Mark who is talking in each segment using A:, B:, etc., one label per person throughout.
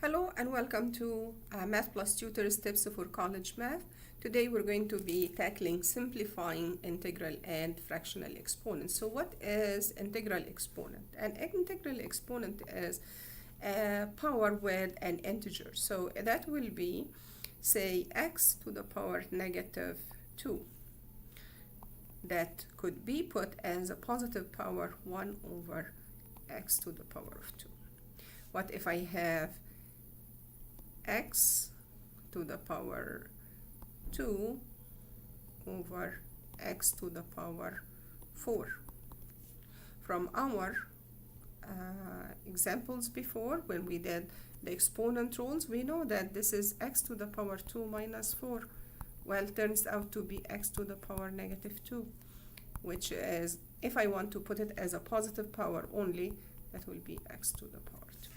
A: Hello and welcome to Math Plus Tutors Tips for College Math. Today we're going to be tackling simplifying integral and fractional exponents. So what is integral exponent? An integral exponent is a power with an integer. So that will be, say, x to the power negative 2. That could be put as a positive power 1 over x to the power of 2. What if I have x to the power 2 over x to the power 4? From our examples before, when we did the exponent rules, we know that this is x to the power 2 minus 4. Well, turns out to be x to the power negative 2, which is, if I want to put it as a positive power only, that will be x to the power 2.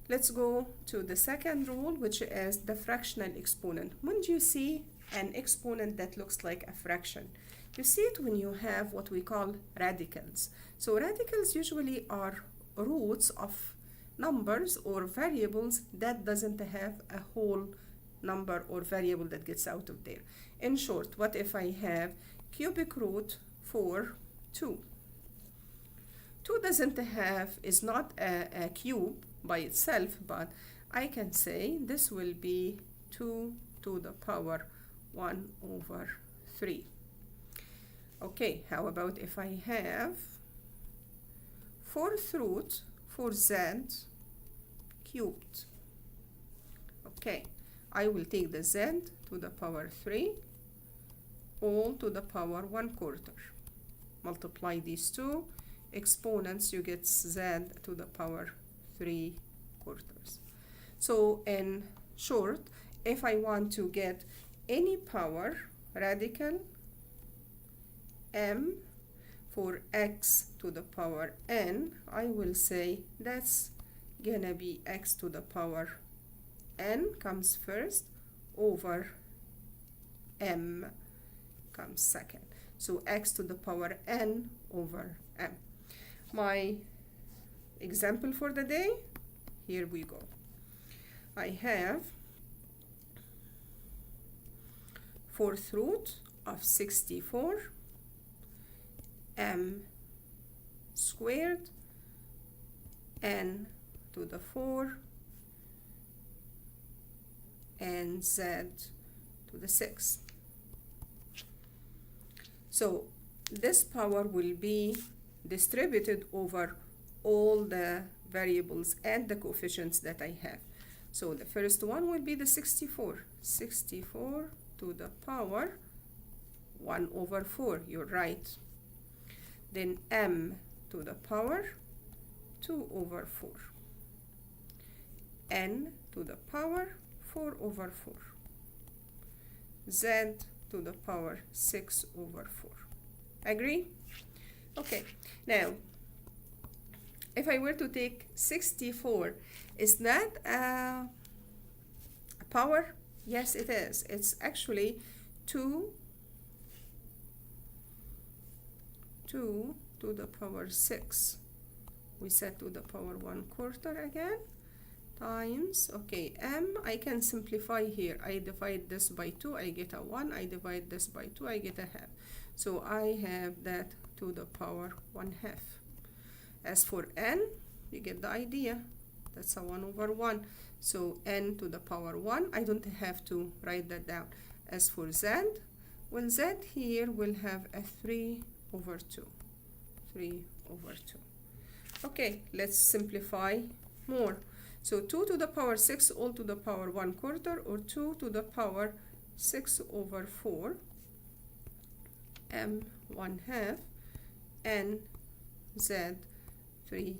A: Let's go to the second rule, which is the fractional exponent. When do you see an exponent that looks like a fraction? You see it when you have what we call radicals. So radicals usually are roots of numbers or variables that doesn't have a whole number or variable that gets out of there. In short, what if I have cubic root for 2? 2 is not a cube by itself, but I can say this will be 2 to the power 1 over 3. Okay, how about if I have fourth root for z cubed? Okay, I will take the z to the power 3 all to the power 1/4. Multiply these two exponents, you get z to the power 3/4. So in short, if I want to get any power radical m for x to the power n, I will say that's gonna be x to the power n comes first over m comes second. So x to the power n over m. My example for the day, here we go. I have fourth root of 64 m squared n to the 4 and z to the 6. So this power will be distributed over all the variables and the coefficients that I have. So the first one will be the 64 to the power 1 over 4, you're right. Then m to the power 2 over 4, n to the power 4 over 4, z to the power 6 over 4. Agree? Okay, now if I were to take 64, is that a power? Yes, it is. It's actually 2 to the power 6. We said to the power 1/4 again, times, okay, m, I can simplify here. I divide this by 2, I get a 1. I divide this by 2, I get a half. So I have that to the power 1/2. As for n, you get the idea. That's a 1 over 1. So n to the power 1, I don't have to write that down. As for z, well, z here will have a 3 over 2. 3 over 2. Okay, let's simplify more. So 2 to the power 6 all to the power 1/4, or 2 to the power 6 over 4, m 1/2, n z 3